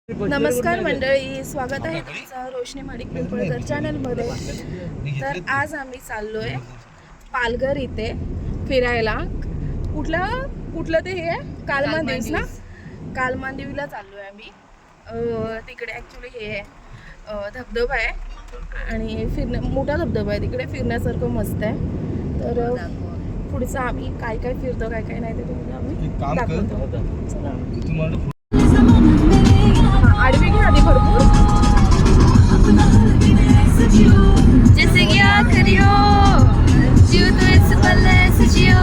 नमस्कार मंडळी, स्वागत आहे तुमचं रोशनी माडिक पिंपळकर चॅनलमध्ये. तर आज आम्ही चाललोय पालघर इथे फिरायला. कुठलं ते हे कालमांदिव ना, कालमांदिवला चाललोय आम्ही. तिकडे ॲक्च्युली हे धबधबा आहे आणि मोठा धबधबा आहे तिकडे, फिरण्यासारखं मस्त आहे. तर पुढचं आम्ही काय काय फिरतो काय काय नाही ते तुम्हाला आम्ही दाखवतो. आडवी घ्या आधी भरपूर. जैसे कि आखिरी हो जियो तो इस पल ऐसे जियो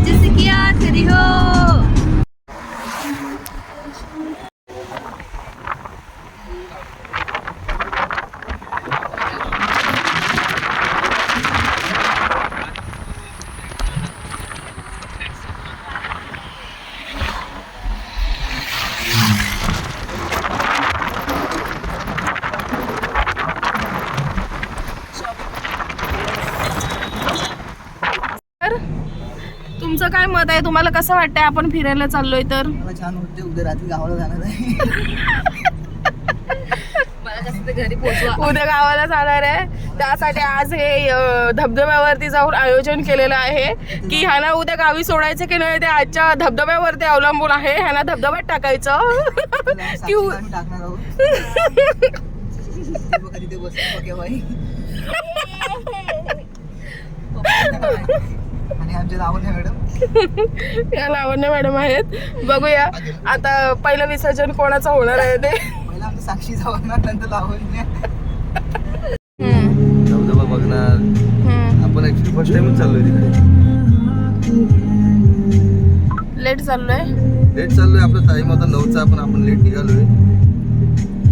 जैसे कि आखिरी हो. तुमचं काय मत आहे? तुम्हाला कसं वाटतंय आपण फिरायला चाललोय? तर मला छान वाटते. उद्या रात्री गावाला जाणार आहे. मला कसं ते घरी पोहोचवा. उद्या गावाला जाणार आहे, त्यासाठी आज हे धबधब्यावरती जाऊन आयोजन केलेलं आहे की ह्याला उद्या गावी सोडायचं की नाही ते आजच्या धबधब्यावरती अवलंबून आहे. ह्याला धबधब्यात टाकायचं की आम्ही टाकणार आहोत. तिथे बसतो केव्हाही. आणि आमच्या लावण्या मॅडम, या लावण्य मॅडम आहेत. बघूया आता पहिलं विसर्जन कोणाचं होणार आहे ते. पहिला आमचं साक्षी जावणार, नंतर लावण्या. धबधबा बघणार. आपण ऍक्च्युली फर्स्ट टाइमच चाललोय तिकडे. लेट चाललोय. लेट चाललोय. आपला टाइम होता 9चा, पण आपण लेट निघालोय.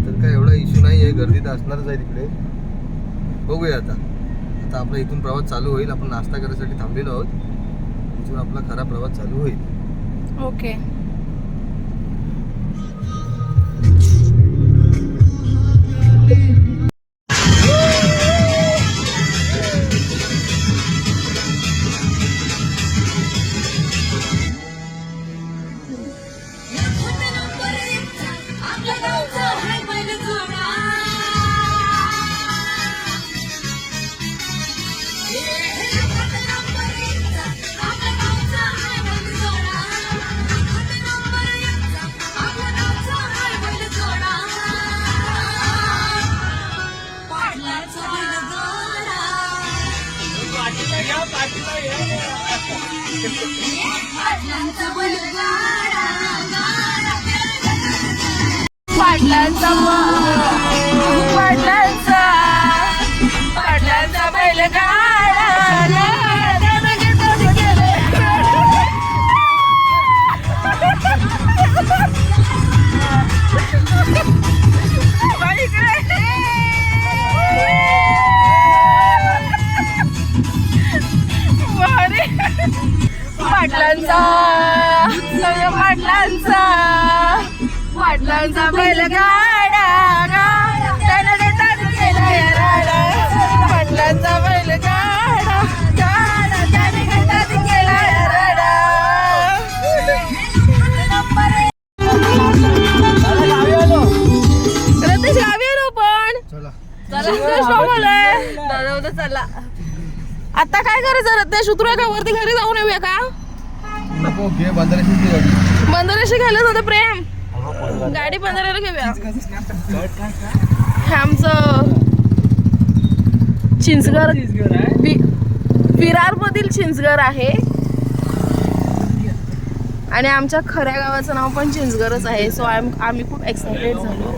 तर काय एवढा इश्यू नाही आहे, गर्दी तर असणारच आहे तिकडे. बघूया आता आपला इथून प्रवास चालू होईल. आपण नाश्ता करण्यासाठी थांबलेलो आहोत. इथून आपला खरा प्रवास चालू होईल. ओके. पाटलांचा बैलगाडा पाटलांचा बैलगाडा त्याला देतात केला राडा. पाटलांचा बैलगाडा गाडा त्याने देतात केला राडा. रत्नेश गावी आलो पण. चला आता काय करायचं रत्नेश? उतरूया का वरती? घरी जाऊन येऊया का? बंदराशी घ्यायला होतं प्रेम. गाडी बंदराला घेऊया. हे आमचं चिंचघर, विरार मधील चिंचघर आहे आणि आमच्या खऱ्या गावाचं नाव पण चिंचघरच आहे. सो आम्ही खूप एक्साइटेड झालो.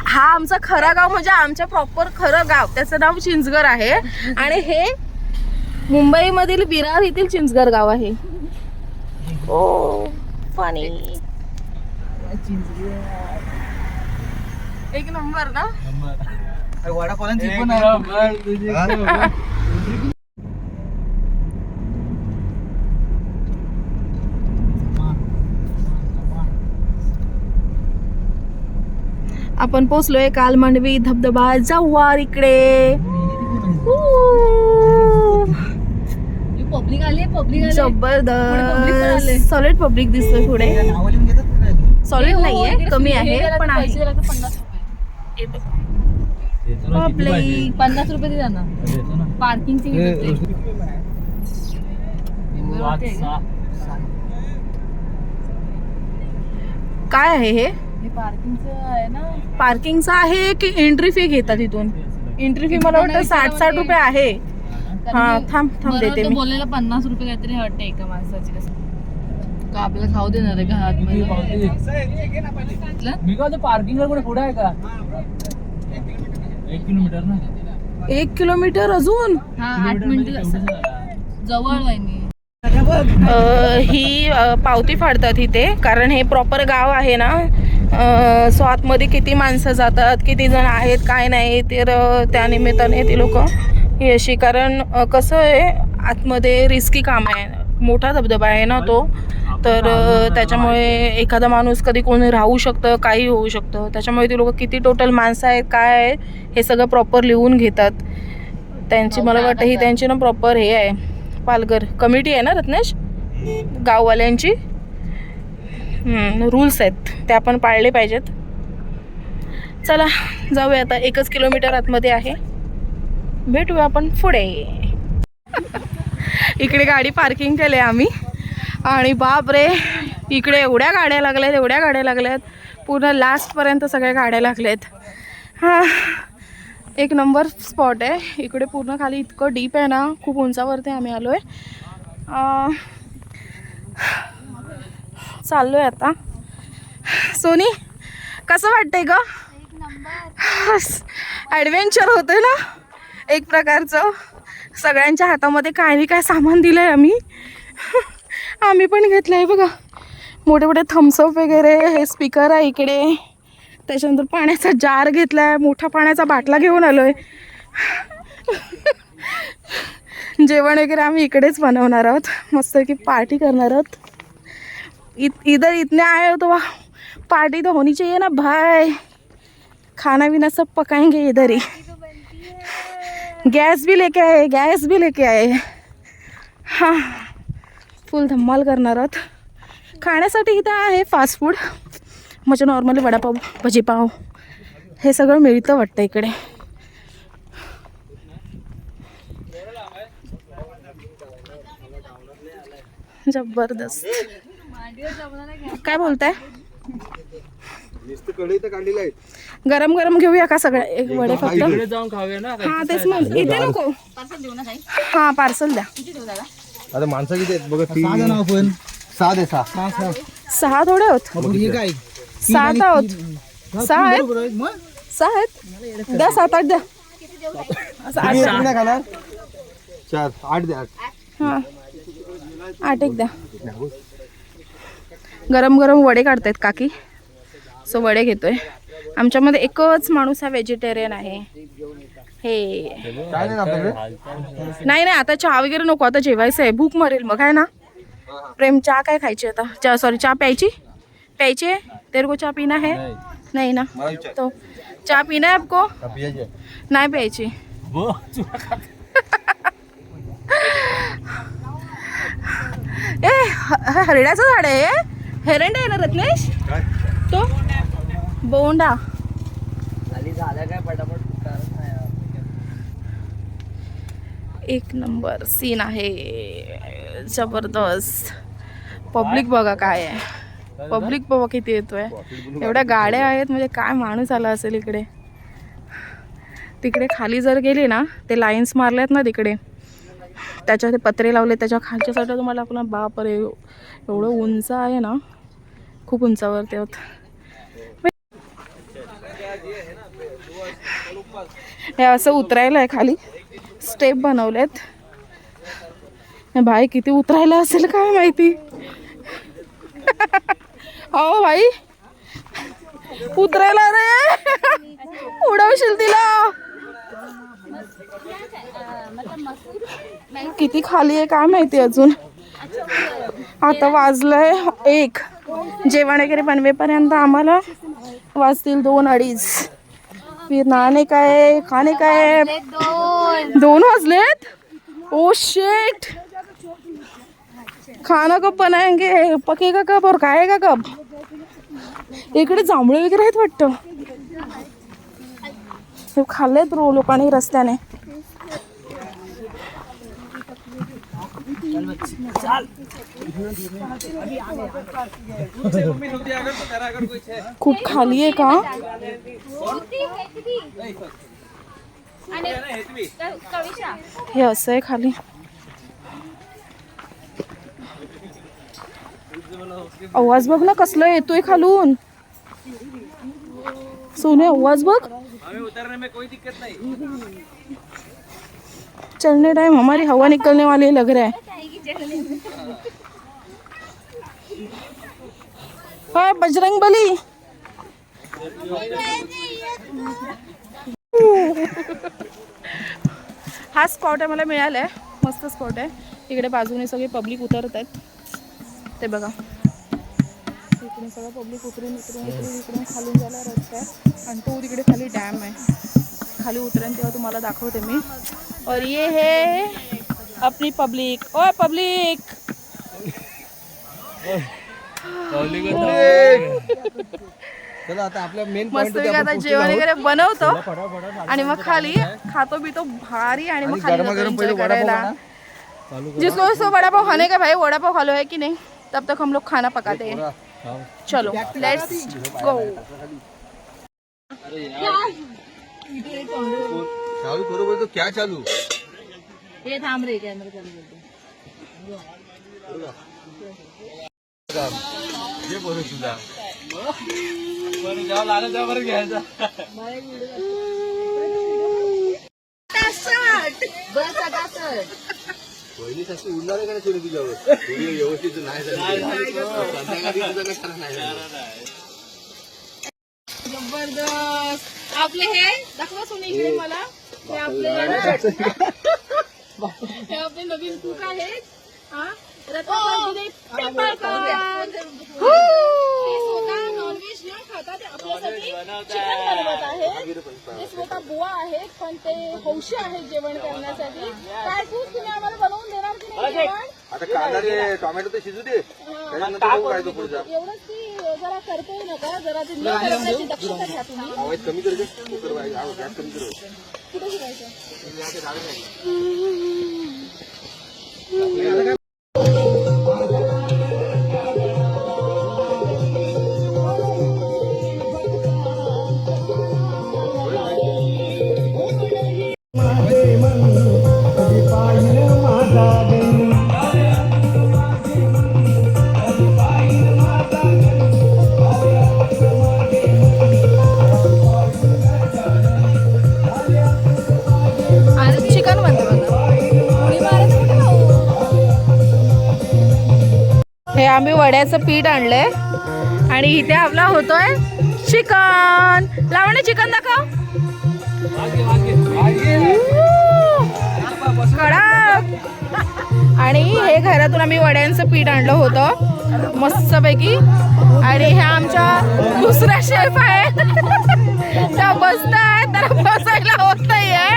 हा आमचा खरं गाव म्हणजे आमच्या प्रॉपर खरं गाव, त्याचं नाव चिंचघर आहे आणि हे मुंबई मधील विरार येथील चिंचघर गाव आहे. ओ फनी. एक नंबर ना. वडापावांची पण आपण पोचलोय कालमांडवी धबधबा जव्हार इकडे. पब्लिक आली. पब्लिक जबरदस्त सॉलिड पब्लिक दिसतोय पुढे. नावं लिहून घेतात का काय? सॉलिड नाहीये, कमी आहे पण आहे. 50 रुपये पब्लिक 50 रुपये दिला ना पार्किंगचे काय आहे हे? पार्किंगचं आहे ना. पार्किंगचं आहे की एंट्री फी घेतात इथून? एंट्री फी मला वाटतं 60 रुपये आहे. हा थांब देते मी. बोललेला 50 रुपये काहीतरी वाटतं एका माणसाची. कसं का आपल्याला खाऊ देणार आहे का हात मध्ये? मी काय पार्किंग कुठे पुढे आहे का? 1 किलोमीटर ना. 1 किलोमीटर अजून. हा 8 मिनिटं जवळ आहे. ही पावती फाडतात इथे, कारण हे प्रॉपर गाव आहे ना. सो आतमध्ये किती माणसं जातात, किती जण आहेत, काय नाही, तर त्या निमित्ताने ती लोक ही अशी, कारण कसं आहे आतमध्ये रिस्की काम आहे, मोठा धबधबा आहे ना तो, तर त्याच्यामुळे एखादा माणूस कधी कोणी राहू शकतं, काही होऊ शकतं. त्याच्यामुळे ती लोक किती टोटल माणसं आहेत, काय आहे, हे सगळं प्रॉपर लिहून घेतात. त्यांची मला वाटतं ही त्यांची ना प्रॉपर हे आहे, पालघर कमिटी आहे ना रत्नेश, गाववाल्यांची रूल्स आहेत, ते आपण पाळले पाहिजेत. चला जाऊया आता. 1 किलोमीटर आतमध्ये आहे, भेटूया आपण पुढे. इकडे गाडी पार्किंग केली आम्ही आणि बाप रे, इकडे एवढ्या गाड्या लागल्यात, पूर्ण लास्टपर्यंत सगळ्या गाड्या लागल्यात. हां, एक नंबर स्पॉट आहे. इकडे पूर्ण खाली इतकं डीप आहे ना, खूप उंचावरती आम्ही आलो आहे. चाललो आहे आता. सोनी कसं वाटतंय ग? ॲडव्हेंचर होतं ना एक प्रकारचं. सगळ्यांच्या हातामध्ये काय नाही काय सामान दिलं आहे आम्ही पण घेतलं आहे बघा. मोठे मोठे थम्सअप वगैरे, हे स्पीकर आहे इकडे, त्याच्यानंतर पाण्याचा जार घेतला आहे, मोठा पाण्याचा बाटला घेऊन आलो आहे. जेवण वगैरे आम्ही इकडेच बनवणार आहोत, मस्त की पार्टी करणार आहोत. इधर इतने आए हो तो पार्टी तो होनी चाहिए ना भाई. खाना पीना सब पकाएंगे इधर ही. गैस भी लेके आए. हां, फुल धम्माल करणार आहोत. खाण्यासाठी इथं आहे फास्ट फूड, म्हणजे नॉर्मली वडापाव, भजीपाव हे सगळं मिळतं वाटतं इकडे. जबरदस्त. काय बोलताय? गरम गरम घेऊया का सगळ्या? एक वडे फक्त. जाऊन खाऊया ना. हा तेच मग. इथे नको. हा पार्सल द्या. आता माणसं किती आहेत बघा? 6 जण आपण. 6 दे 6. 6 थोडे आहोत, मग हे काय? 7 आहोत. 6 आहेत. बरोबर आहे मग. 6 आहेत. द्या 7-8 द्या. असं 8 खाणार. 4 8 दे 8. हां 8 एक द्या. गरम गरम वडे काढतायत काकी, सो वडे घेतोय. आमच्यामध्ये एकच माणूस हा व्हेजिटेरियन आहे. हे काय नाही आपल्याकडे. नाही आता चहा वगैरे नको, आता जेवायचं आहे, भूक मरेल मग. आहे ना प्रेम? चहा काय खायची आता? चहा प्यायची है? तेरे को चहा पीना है? नहीं ना, तो चहा पीना है आपको? नाही प्यायची. ए हरड्याचं झाड आहे, हेरंड आहे ना रत्नेश? तो बोंडा. एक नंबर सीन आहे, जबरदस्त. पब्लिक बघा काय आहे, पब्लिक बघा किती येतोय. एवढ्या गाड्या आहेत, म्हणजे काय माणूस आला असेल इकडे. तिकडे खाली जर गेले ना, ते लाईन्स मारल्यात ना तिकडे, त्याच्या ते पत्रे लावले, त्याच्या खालच्या साईडला तुम्हाला आपला बाप रे एवढं उंच आहे ना, खूप उंचावरती होत. हे असं उतरायला आहे, खाली स्टेप बनवलेत. भाई किती उतरायला असेल काय माहिती. हो भाई उतरायला रे, उडवशील तिला. किती खाली आहे काय माहिती अजून. आता वाजलंय 1. जेवण वगैरे बनवेपर्यंत आम्हाला वाजतील 2-2:30. फिर नहाने का है, खाने का है. 2 वाजलेत. ओ शेट, खाना कब बनाएंगे, पकेगा कब और खाएगा कब. इकडे जांभळे वगैरे आहेत वाटतं. हे खाल्लेत लोकांनी रस्त्याने. खूप खाली आहे का. हे असं आहे खाली. आवाज बघ ना कसला येतोय खालून. सोने आवाज बघ. चलने टाइम हमारी हवा निकलने वाली लग रहा है. हाय बजरंग बली. हा स्पॉट आहे मला मिळालाय. मस्त स्पॉट आहे. इकडे बाजूने सगळे पब्लिक उतरत आहेत. ते बघा इकडून सगळं पब्लिक उतरून खालून जायला रस्ता आहे. आणि तो तिकडे खाली डॅम आहे. खाली उतरेन तेव्हा तुम्हाला दाखवते मी. और ये है अपनी पब्लिक. ओ पब्लिक चला आता आपल्या मेन मस्त आता जेवण वगैरे बनवतो आणि मग खाली खातो पितो भारी. आणि मग खाली एन्जॉय करायला. जिसको उसको वड़ा पाव खाने का भाई वड़ा पाव खा लो है कि नहीं. तब तक हम लोग खाना पकाते हैं. चलो लेट्स गो. चालू करो बोल तो क्या चालू. ये थांब रे कॅमेरा चालू करतो. जे बोलू तुझा पहिली साक्षी उडणार आहे का नाही तुझ्यावर. व्यवस्थित नाही जबरदस्त. आपले हे दाखवा सोनी इकडे मला. हे आपले नवीन कुक आहेत. हा रत्नागिरी पेपरकर. ते स्वतः नॉनव्हेज न खाता ते आपल्यासाठी चिकन बनवत आहेत. ते स्वतः बुवा आहेत पण ते हौशी आहेत जेवण करण्यासाठी. काय तू तुम्ही आम्हाला बनवून देणार की नाही जेवण. आता कांदा रे टोमॅटो तर शिजू दे. त्याच्यानंतर बघू काय तो पुढचा. एवढंच की जरा करतोय नका. जरा ते न करण्याची दक्षता घ्या तुम्ही. आवाज कमी कर दे. कुकर गॅस कमी कर. कुठे शिकायचं. चिकन म्हणते बघा. हे आम्ही वड्याचं पीठ आणलंय आणि इथे आपला होतोय चिकन. लावणे चिकन दाखव. कडक. आणि हे घरातून आम्ही वड्यांचं पीठ आणलं होतं मस्तपैकी. आणि ह्या आमच्या दुसऱ्या शेफ आहेत. त्या बसतायत. त्याला बसायला होत नाहीये.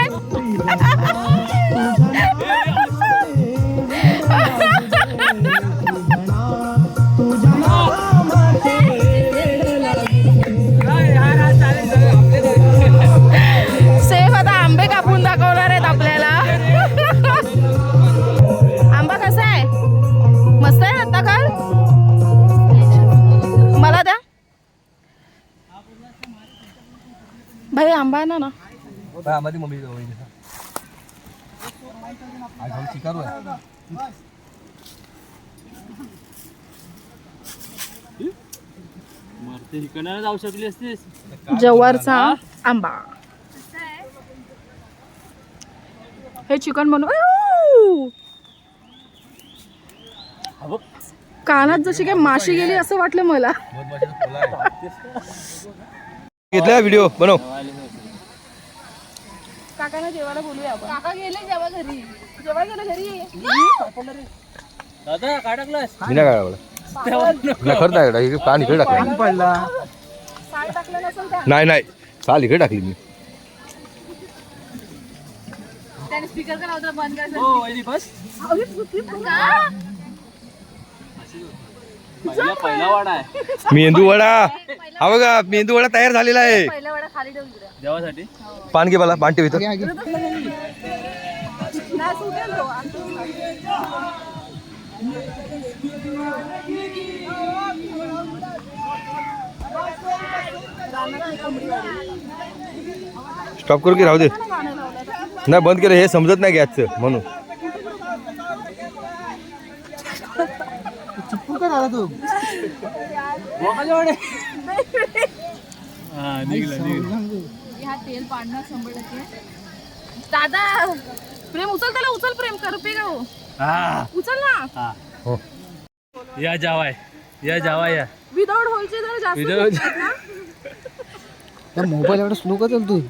सेफ आता आंबे कापून दाखवणार आहेत आपल्याला. आंबा कसा आहे. मस्त आहे. आता काल मला द्या भाई. आंबा आहे ना. आम्हाला मम्मी आज हम शिकारू आहे. जाऊ शकली असतीस. जव्हारचा आंबा. हे चिकन बनव. कानात जशी काय माशी गेली असं वाटलं मला. घेतला व्हिडिओ बनव. काकांना जेवायला बोलूया आपण. काका गेले जेव्हा घरी. जेव्हा गेलं घरी. दादा काय टाकलास. मी नाही काय खरं नाही. पाणी इकडे टाकलं पडला. साय टाकलं नसेल त्या. नाही साल इकडे टाकली मी. त्याने स्पीकर का लावता बंद करायचं. हो वैदी बस. पहिला वाडा आहे मेंदू वडा हा बघा, मेंदू वडा तयार झालेला आहे पहिला वडा खाली ठेवून दिला. देवासाठी. पान घे मला, पान ठेव इथं. स्टॉप करू की राहू दे, नाही बंद केलं, हे समजत नाही गॅसचं म्हणून. चिपकू का झाला तू हा निघलं निघलं. ह्या तेल पाडणार 100%. दादा प्रेम उचल, त्याला उचल, प्रेम कर पे गो, हा उचल ना. हा हो. या जावाय या जावाय या विदाउट व्हायचे जरा जास्त Without- दिसतात ना. मोबाईल एवढा स्लो का चालतोय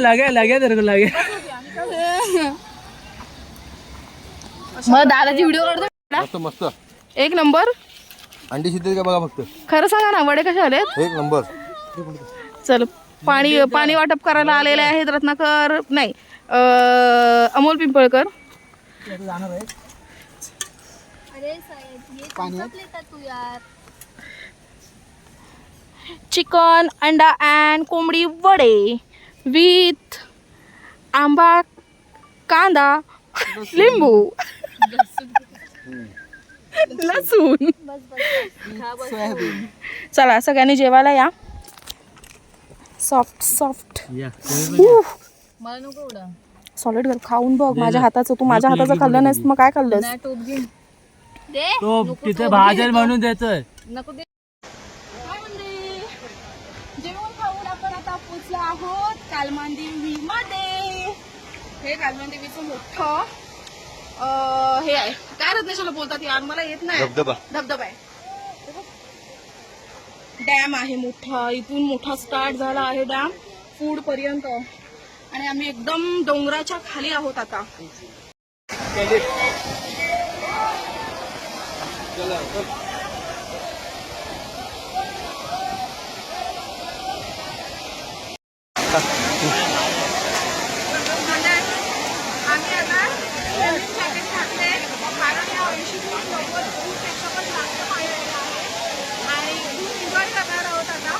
लागे तेरे को लागे. मग दादाची व्हिडिओ काढतो मस्त मस्त. एक नंबर. अंडी शिजते का बघा फक्त, खरं सांगा ना, वडे कसे आलेत? एक नंबर. चल, पाणी वाटप करायला आलेले आहेत रत्नाकर, नाही अमोल पिंपळकर. जाणार आहे अरे साहेब ये कौन लेता तू यार. चिकन, अंडा अँड कोंबडी वडे विथ आंबा, कांदा, लिंबू, लसूण. सोयाबीन चला सगळ्यांनी जेवायला या. सॉफ्ट सॉफ्ट या मला नको उडा. सॉलिड घर खाऊन बघ माझ्या हाताचं. तू माझ्या हाताचं खाल्लं नाहीस मग काय खाल्लंस? नाही टोप घेऊन दे. तो नको तिथे टोप भाजल घे. म्हणून देतोय. नको दे. जेवण खाऊन आपण आता पोचलो आहोत कालमांदेवी मध्ये. हे कालमांदेवीचं मोठं हे आहे, काय रत्नेशाला बोलतात यार, मला येत नाही. धबधबा. धबधबा आहे, डॅम आहे मोठा. इथून मोठा स्टार्ट झाला आहे डॅम फूड पर्यंत, आणि आम्ही एकदम डोंगराच्या खाली आहोत आता. आम्ही आता जॅकेट घातले, कारण या 80 फूट 90 फूटपेक्षा पण जास्त पाणी आहे आणि खूप एन्जॉय करणार आहोत आता.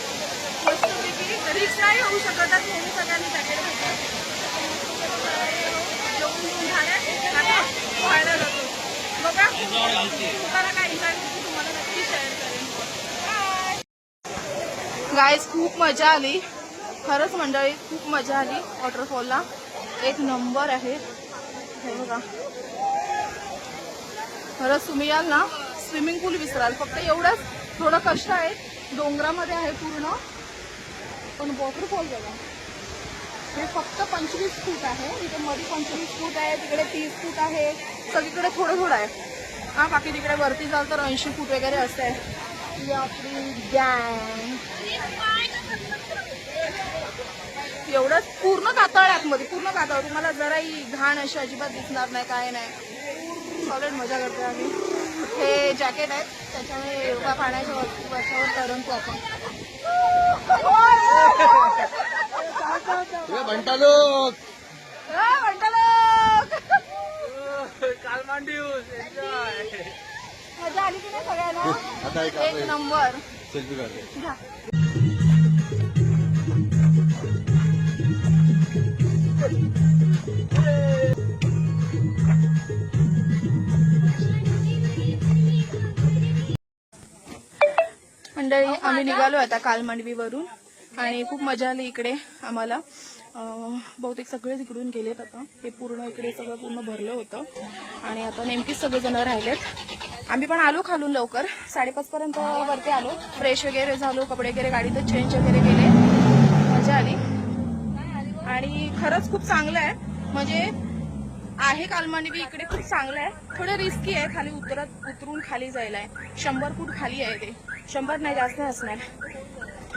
मस्तपैकी रिक्स नाही होऊ शकत म्हणून सगळ्यांनी जॅकेट घातलं. आता व्हायला जातो बघा. तुम्हाला काय एन्जॉय करतो तुम्हाला नक्की शेअर करेन. गाईज खूप मजा आली, खरंच मंडळी खूप मजा आली. वॉटरफॉलला एक नंबर आहे. हे बघा, खरंच तुम्ही याल ना स्विमिंग पूल विसराल. फक्त एवढंच थोडं कष्ट आहे, डोंगरामध्ये आहे पूर्ण, पण वॉटरफॉल बघा. हे फक्त 25 फूट आहे. इथे मध्ये 25 फूट आहे, तिकडे 30 फूट आहे, सगळीकडे थोडं थोडं आहे. हा बाकी तिकडे वरती जाल तर 80 फूट वगैरे असं आहे. ही आपली गँग एवढंच पूर्ण कातळ आतमध्ये, पूर्ण कातळ. तुम्हाला जराही घाण अशी अजिबात दिसणार नाही, काय नाही. सॉलिड मजा करतो आम्ही. हे जॅकेट आहे त्याच्यामुळे एवढा पाण्याच्या वरच्यावर तरंगतो आपण. घंटा लोक मजा आली की नाही सगळ्यांना? आता एक नंबर. सेल्फी काढते. घ्या. मंडळी आम्ही निघालो आता कालमांडवीवरून आणि खूप मजा आली इकडे आम्हाला. बहुतेक सगळेच इकडून गेलेत आता. हे पूर्ण इकडे सगळं पूर्ण भरलं होतं आणि आता नेमकीच सगळेजण राहिलेत. आम्ही पण आलो खालून लवकर 5:30 पर्यंत वरती आलो. फ्रेश वगैरे झालो, कपडे वगैरे गाडीतच चेंज वगैरे केले. मजा आली आणि खरंच खूप चांगलं आहे. म्हणजे आहे कालमांडवी इकडे खूप चांगलं आहे. थोडं रिस्की आहे, खाली उतरून खाली जायला आहे. 100 फूट खाली आहे ते. 100 नाही, जास्त असणार.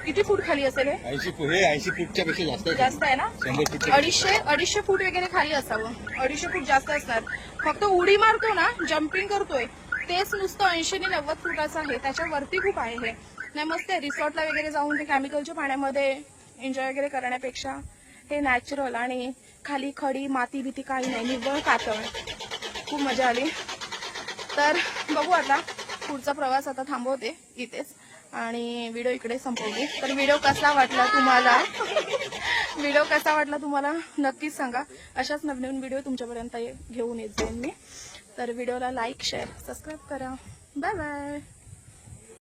किती फूट खाली असेल हे? 80 फूट. हे 80 फूटच्या पेक्षा जास्त आहे. जास्त आहे ना? 100 फूट. 250 फूट वगैरे खाली असावं. 250 फूट जास्त असणार. फक्त उडी मारतो ना, जम्पिंग करतोय तेच नुसतं 80 आणि 90 फुटाचं आहे. त्याच्यावरती खूप आहे हे. नाही मस्त आहे. रिसॉर्टला वगैरे जाऊन ते केमिकलच्या पाण्यामध्ये एन्जॉय वगैरे करण्यापेक्षा हे नॅचरल आणि खाली खडी माती भीती काही नाही, निव्वळ कातळ. खूप मजा आली. तर बघू आता पुढचा प्रवास आता थांबवते इथेच आणि व्हिडिओ इकडे संपवते. तर व्हिडिओ कसा वाटला तुम्हाला नक्कीच सांगा. अशाच नवीन व्हिडिओ तुमच्यापर्यंत घेऊन येत जाईन मी. तर व्हिडिओला लाईक शेअर सबस्क्राईब करा. Bye bye.